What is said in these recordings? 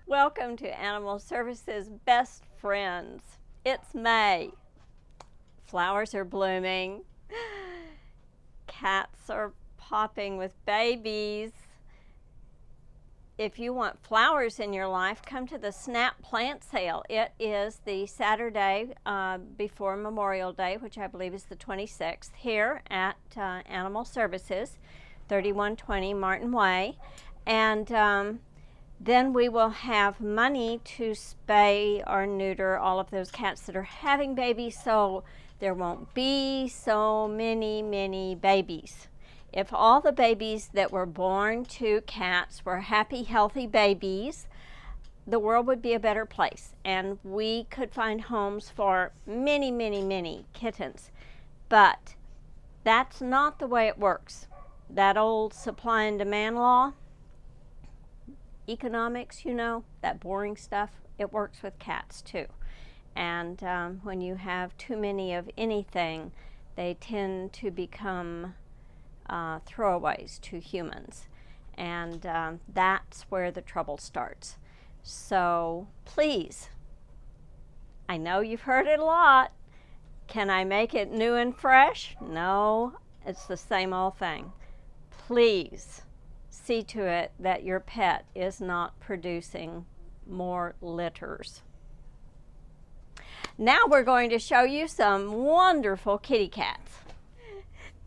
Welcome to Animal Services Best Friends. It's May. Flowers are blooming. Cats are popping with babies. If you want flowers in your life, come to the Snap Plant Sale. It is the Saturday before Memorial Day, which I believe is the 26th, here at Animal Services, 3120 Martin Way. And then we will have money to spay or neuter all of those cats that are having babies, so there won't be so many babies. If all the babies that were born to cats were happy, healthy babies, the world would be a better place, and we could find homes for many kittens. But that's not the way it works. That old supply and demand law, economics, you know, that boring stuff, it works with cats too. And when you have too many of anything, they tend to become throwaways to humans. And that's where the trouble starts. So please, I know you've heard it a lot. Can I make it new and fresh? No, it's the same old thing. Please see to it that your pet is not producing more litters. Now we're going to show you some wonderful kitty cats.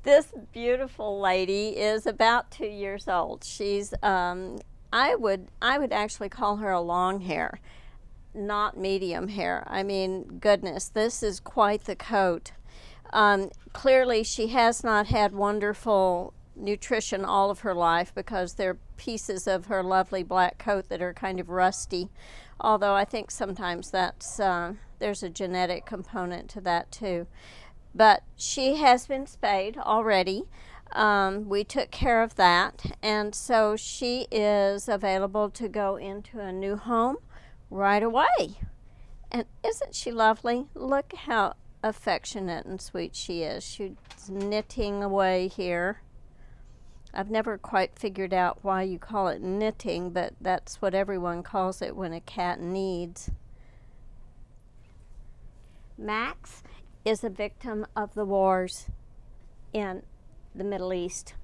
This beautiful lady is about 2 years old. She's I would actually call her a long hair, not medium hair. I mean, goodness, this is quite the coat. Clearly she has not had wonderful nutrition all of her life, because there are pieces of her lovely black coat that are kind of rusty, although I think sometimes that's there's a genetic component to that too. But she has been spayed already. We took care of that, and so she is available to go into a new home right away. And isn't she lovely? Look how affectionate and sweet she is. She's knitting away here. I've never quite figured out why you call it knitting, but that's what everyone calls it when a cat needs. Max is a victim of the wars in the Middle East.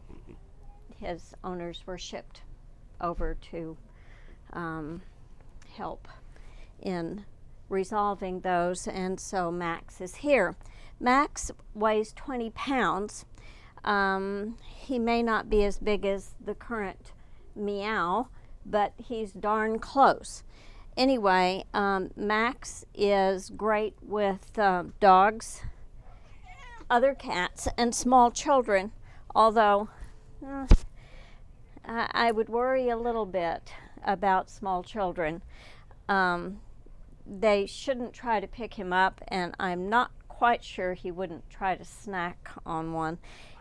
His owners were shipped over to help in resolving those, and so Max is here. Max weighs 20 pounds. He may not be as big as the current Meow, but he's darn close. Anyway, Max is great with dogs, other cats, and small children, although I would worry a little bit about small children. They shouldn't try to pick him up, and I'm not quite sure he wouldn't try to snack on one.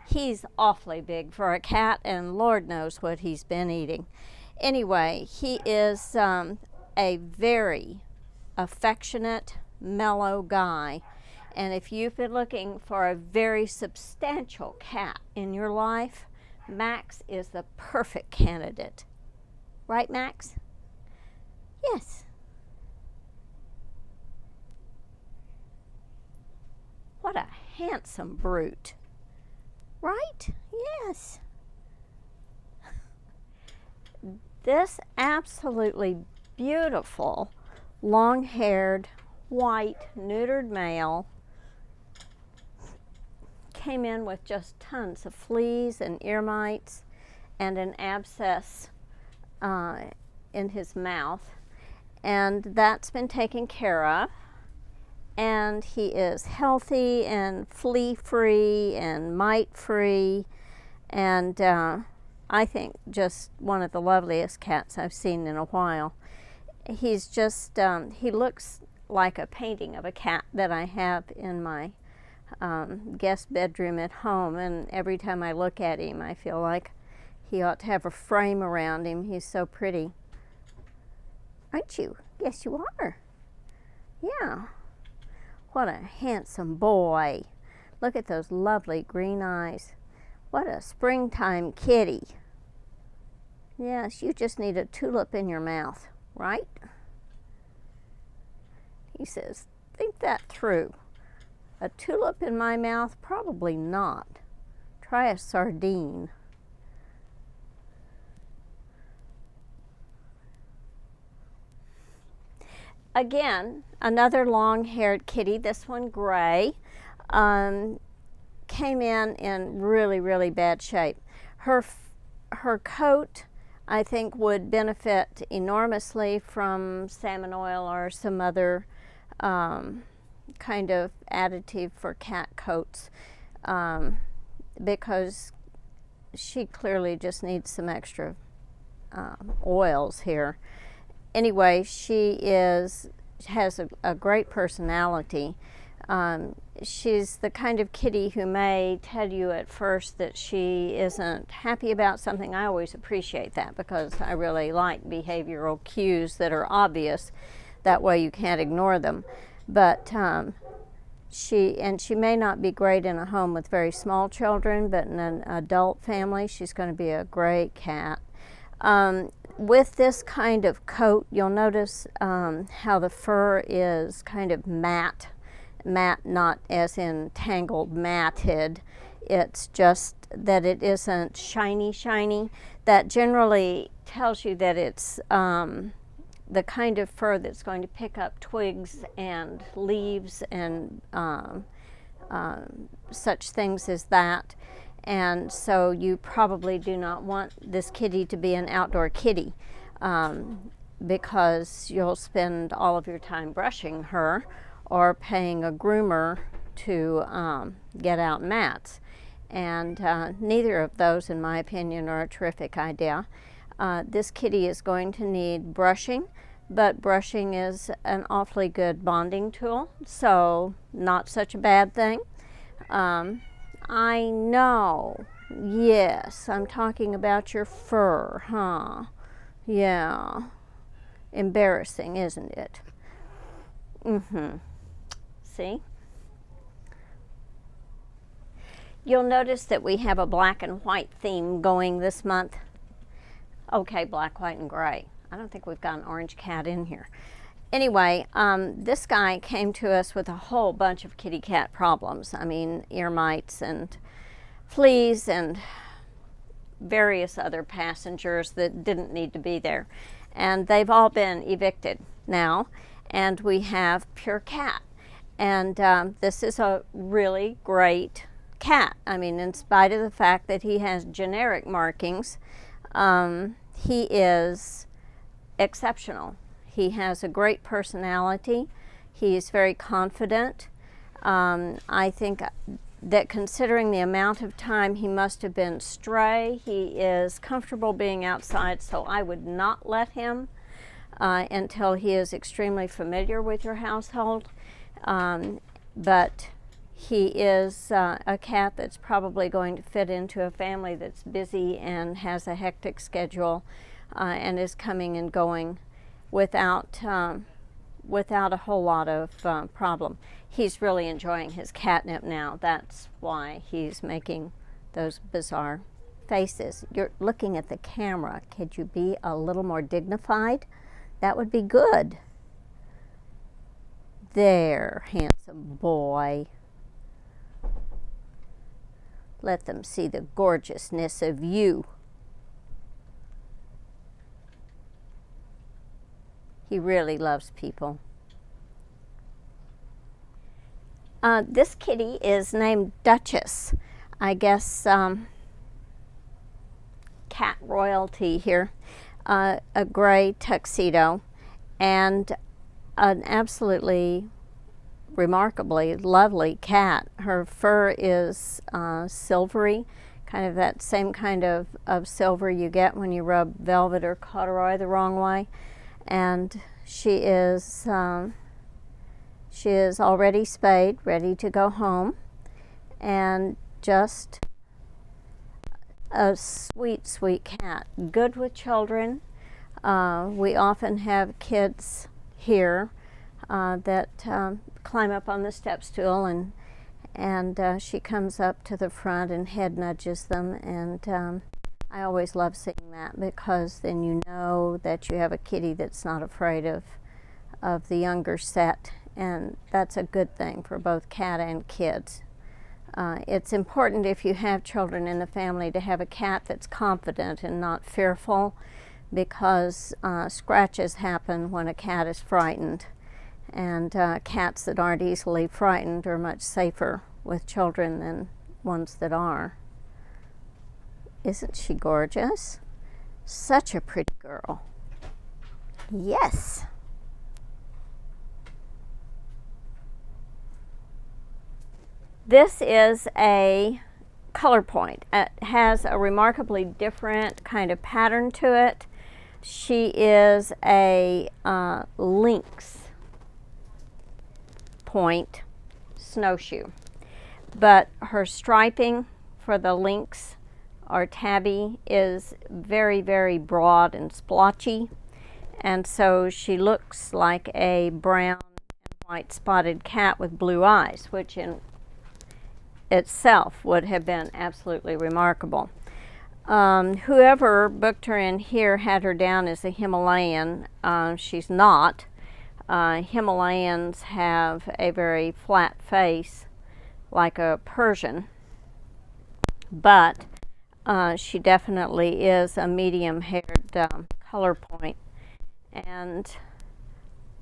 He's awfully big for a cat, and Lord knows what he's been eating. Anyway, he is a very affectionate, mellow guy. And if you've been looking for a very substantial cat in your life, Max is the perfect candidate. Right, Max? Yes. What a handsome brute. Right? Yes. This absolutely beautiful, long-haired, white, neutered male came in with just tons of fleas and ear mites and an abscess in his mouth, and that's been taken care of. And he is healthy and flea-free and mite-free, and I think just one of the loveliest cats I've seen in a while. he's just, he looks like a painting of a cat that I have in my guest bedroom at home, and every time I look at him I feel like he ought to have a frame around him. He's so pretty. Aren't you? Yes, you are. Yeah. What a handsome boy. Look at those lovely green eyes. What a springtime kitty. Yes, you just need a tulip in your mouth, right? He says, think that through. A tulip in my mouth? Probably not. Try a sardine. Again, another long-haired kitty, this one gray, came in really, really bad shape. Her coat, I think, would benefit enormously from salmon oil or some other kind of additive for cat coats, because she clearly just needs some extra oils here. Anyway, she has a great personality. She's the kind of kitty who may tell you at first that she isn't happy about something. I always appreciate that because I really like behavioral cues that are obvious. That way you can't ignore them. But she may not be great in a home with very small children, but in an adult family, she's going to be a great cat. With this kind of coat, you'll notice how the fur is kind of matte, not as in tangled, matted. It's just that it isn't shiny. That generally tells you that it's the kind of fur that's going to pick up twigs and leaves and such things as that. And so you probably do not want this kitty to be an outdoor kitty, because you'll spend all of your time brushing her or paying a groomer to get out mats. And neither of those, in my opinion, are a terrific idea. This kitty is going to need brushing, but brushing is an awfully good bonding tool, so not such a bad thing. I know. Yes, I'm talking about your fur, huh? Yeah. Embarrassing, isn't it? See? You'll notice that we have a black and white theme going this month. Okay, black, white, and gray. I don't think we've got an orange cat in here. Anyway, this guy came to us with a whole bunch of kitty cat problems. I mean, ear mites and fleas and various other passengers that didn't need to be there. And they've all been evicted now, and we have Pure Cat. And this is a really great cat. I mean, in spite of the fact that he has generic markings, he is exceptional. He has a great personality. He is very confident. I think that considering the amount of time he must have been stray, he is comfortable being outside, so I would not let him until he is extremely familiar with your household. But he is a cat that's probably going to fit into a family that's busy and has a hectic schedule and is coming and going without a whole lot of problem. He's really enjoying his catnip now. That's why he's making those bizarre faces. You're looking at the camera. Could you be a little more dignified? That would be good. There, handsome boy. Let them see the gorgeousness of you. He really loves people. This kitty is named Duchess. I guess cat royalty here. A gray tuxedo and an absolutely remarkably lovely cat. Her fur is silvery, kind of that same kind of silver you get when you rub velvet or corduroy the wrong way. And She is already spayed, ready to go home, and just a sweet, sweet cat. Good with children. We often have kids here that climb up on the step stool, and she comes up to the front and head nudges them, and I always love seeing that, because then you know that you have a kitty that's not afraid of the younger set, and that's a good thing for both cat and kids. It's important, if you have children in the family, to have a cat that's confident and not fearful, because scratches happen when a cat is frightened, and cats that aren't easily frightened are much safer with children than ones that are. Isn't she gorgeous? Such a pretty girl. Yes. This is a color point. It has a remarkably different kind of pattern to it. She is a lynx point snowshoe, but her striping for the lynx or tabby is very, very broad and splotchy, and so she looks like a brown and white spotted cat with blue eyes, which in itself would have been absolutely remarkable. Whoever booked her in here had her down as a Himalayan. She's not. Himalayans have a very flat face, like a Persian, but she definitely is a medium-haired color point, and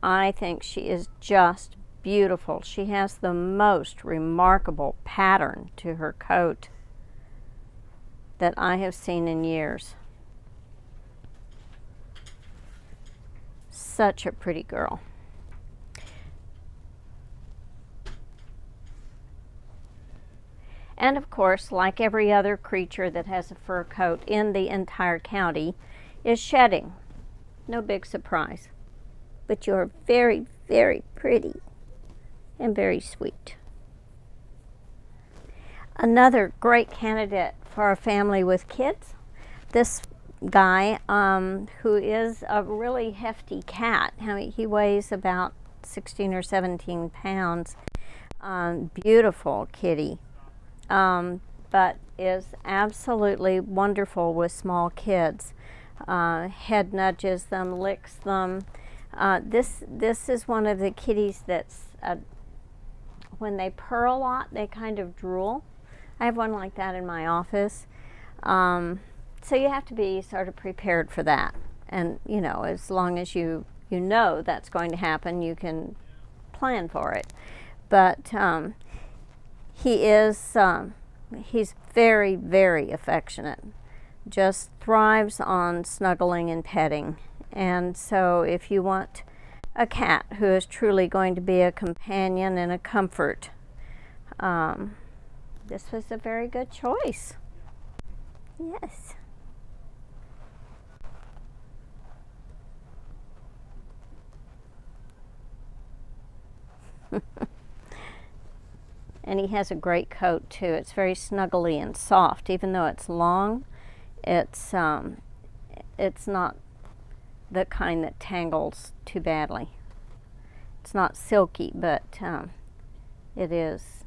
I think she is just beautiful. She has the most remarkable pattern to her coat that I have seen in years. Such a pretty girl. And of course, like every other creature that has a fur coat in the entire county, is shedding. No big surprise. But you're very, very pretty and very sweet. Another great candidate for a family with kids. This guy, who is a really hefty cat. He weighs about 16 or 17 pounds. Beautiful kitty. But is absolutely wonderful with small kids. Head nudges them, licks them. This is one of the kitties that's, when they purr a lot, they kind of drool. I have one like that in my office. So you have to be sort of prepared for that. And, you know, as long as you know that's going to happen, you can plan for it. But he's very, very affectionate. Just thrives on snuggling and petting. And so if you want a cat who is truly going to be a companion and a comfort, this was a very good choice. Yes. And he has a great coat too. It's very snuggly and soft. Even though it's long, it's not the kind that tangles too badly. It's not silky, but it is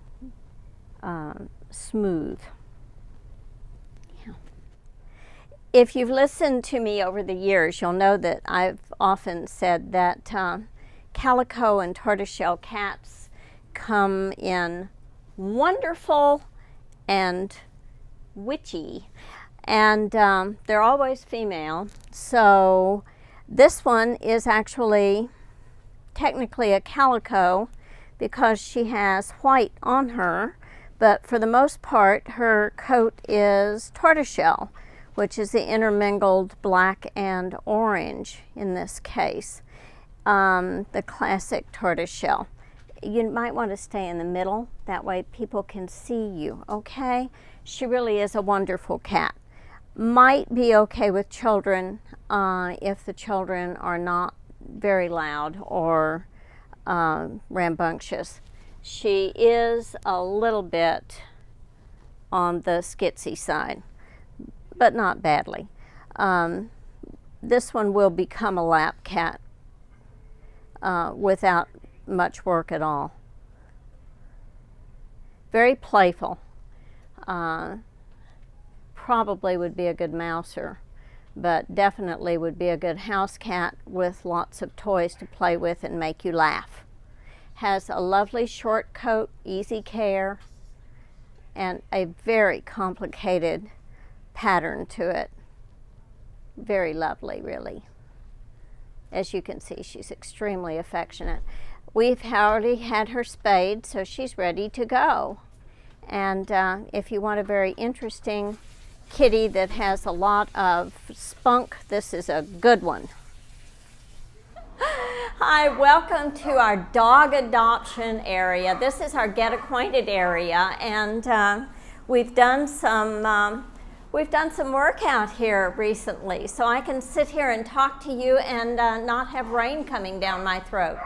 smooth. Yeah. If you've listened to me over the years, you'll know that I've often said that calico and tortoiseshell cats come in wonderful and witchy, and they're always female. So this one is actually technically a calico because she has white on her, but for the most part her coat is tortoiseshell, which is the intermingled black and orange in this case, the classic tortoiseshell. You might want to stay in the middle, that way people can see you, okay? She really is a wonderful cat. Might be okay with children if the children are not very loud or rambunctious. She is a little bit on the skitsy side, but not badly. This one will become a lap cat without much work at all. Very playful. Probably would be a good mouser, but definitely would be a good house cat with lots of toys to play with and make you laugh. Has a lovely short coat, easy care, and a very complicated pattern to it. Very lovely, really. As you can see, she's extremely affectionate. We've already had her spayed, so she's ready to go. And if you want a very interesting kitty that has a lot of spunk, this is a good one. Hi, welcome to our dog adoption area. This is our get acquainted area, and we've done some work out here recently, so I can sit here and talk to you and not have rain coming down my throat.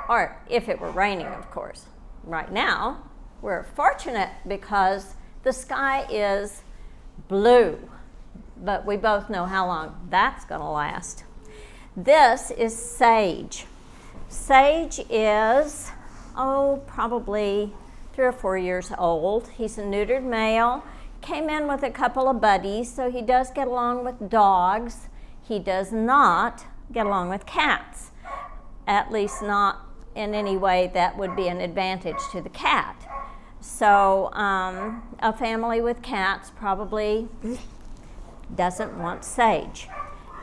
Or if it were raining, of course. Right now, we're fortunate because the sky is blue, but we both know how long that's going to last. This is Sage. Sage is, probably 3 or 4 years old. He's a neutered male. Came in with a couple of buddies, so he does get along with dogs. He does not get along with cats, at least not in any way that would be an advantage to the cat. So a family with cats probably doesn't want Sage.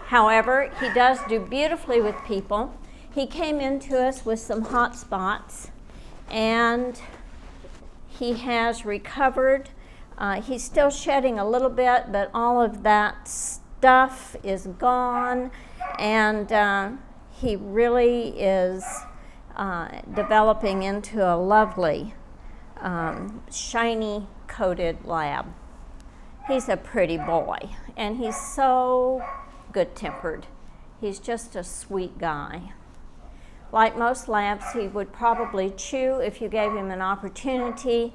However, he does do beautifully with people. He came into us with some hot spots, and he has recovered. He's still shedding a little bit, but all of that stuff is gone, and he really is developing into a lovely, shiny coated lab. He's a pretty boy, and he's so good-tempered. He's just a sweet guy. Like most labs, he would probably chew if you gave him an opportunity.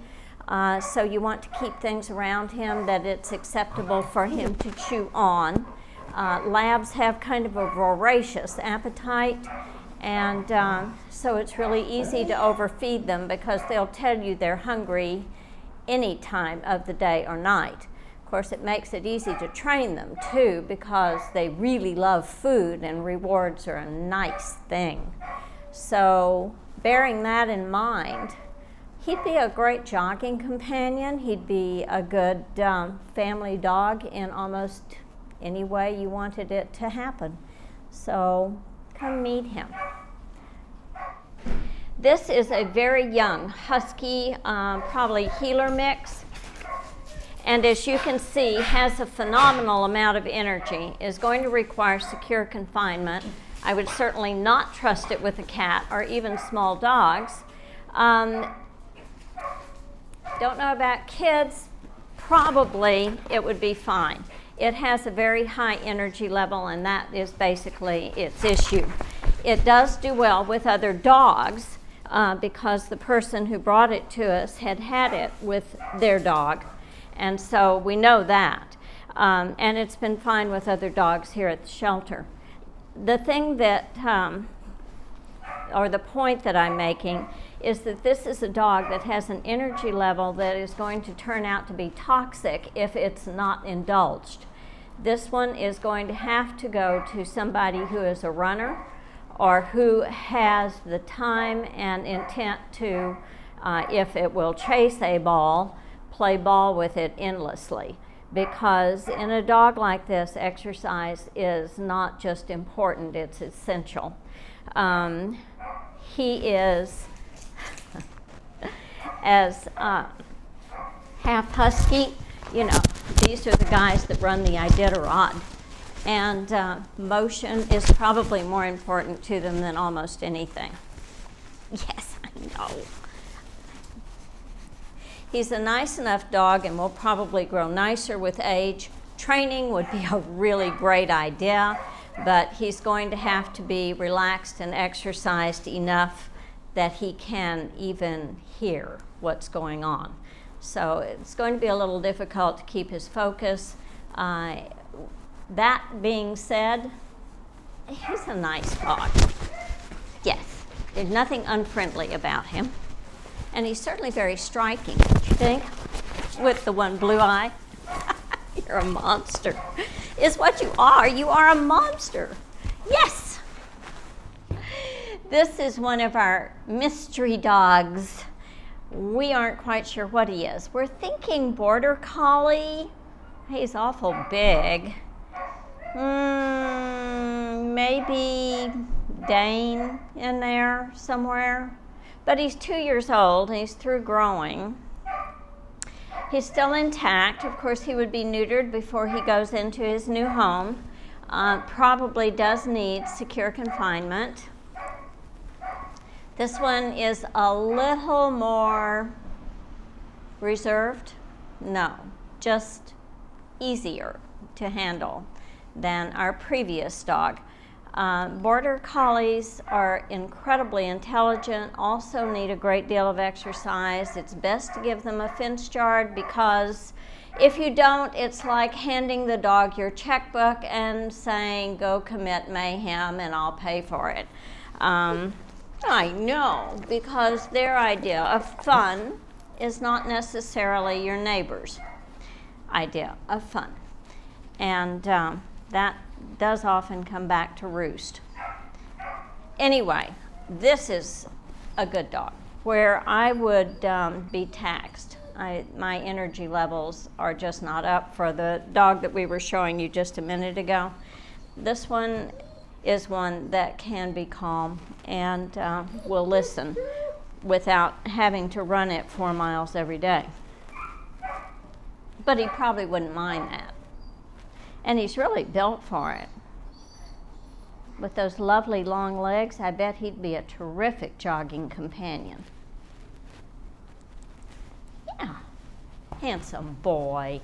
So you want to keep things around him that it's acceptable for him to chew on. Labs have kind of a voracious appetite, and so it's really easy to overfeed them because they'll tell you they're hungry any time of the day or night. Of course, it makes it easy to train them too because they really love food, and rewards are a nice thing. So bearing that in mind, he'd be a great jogging companion. He'd be a good family dog in almost any way you wanted it to happen. So come meet him. This is a very young husky, probably heeler mix. And as you can see, has a phenomenal amount of energy, is going to require secure confinement. I would certainly not trust it with a cat or even small dogs. Don't know about kids, probably it would be fine. It has a very high energy level, and that is basically its issue. It does do well with other dogs because the person who brought it to us had it with their dog, and so we know that. And it's been fine with other dogs here at the shelter. The thing that, or the point that I'm making, is that this is a dog that has an energy level that is going to turn out to be toxic if it's not indulged. This one is going to have to go to somebody who is a runner or who has the time and intent to, if it will chase a ball, play ball with it endlessly. Because in a dog like this, exercise is not just important, it's essential. He is as half husky, you know, these are the guys that run the Iditarod. And motion is probably more important to them than almost anything. Yes, I know. He's a nice enough dog and will probably grow nicer with age. Training would be a really great idea, but he's going to have to be relaxed and exercised enough that he can even hear what's going on. So it's going to be a little difficult to keep his focus. That being said, he's a nice dog. Yes, there's nothing unfriendly about him. And he's certainly very striking, don't you think? With the one blue eye. You're a monster. Is what you are. You are a monster. Yes. This is one of our mystery dogs. We aren't quite sure what he is. We're thinking border collie. He's awful big. Maybe Dane in there somewhere. But he's 2 years old and he's through growing. He's still intact. Of course, he would be neutered before he goes into his new home. Probably does need secure confinement. This one is a little more reserved. No, just easier to handle than our previous dog. Border collies are incredibly intelligent, also need a great deal of exercise. It's best to give them a fence yard because if you don't, it's like handing the dog your checkbook and saying, go commit mayhem and I'll pay for it. I know, because their idea of fun is not necessarily your neighbor's idea of fun. And that does often come back to roost. Anyway, this is a good dog where I would be taxed. My energy levels are just not up for the dog that we were showing you just a minute ago. This one is one that can be calm and will listen without having to run it 4 miles every day. But he probably wouldn't mind that. And he's really built for it. With those lovely long legs, I bet he'd be a terrific jogging companion. Yeah, handsome boy.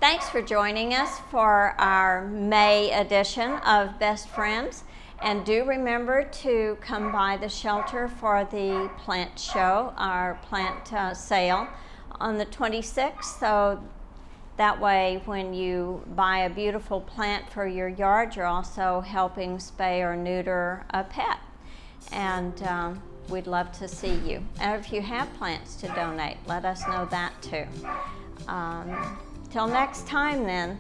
Thanks for joining us for our May edition of Best Friends. And do remember to come by the shelter for the plant show, our plant sale on the 26th. So that way when you buy a beautiful plant for your yard, you're also helping spay or neuter a pet. And we'd love to see you. And if you have plants to donate, let us know that too. Till next time then.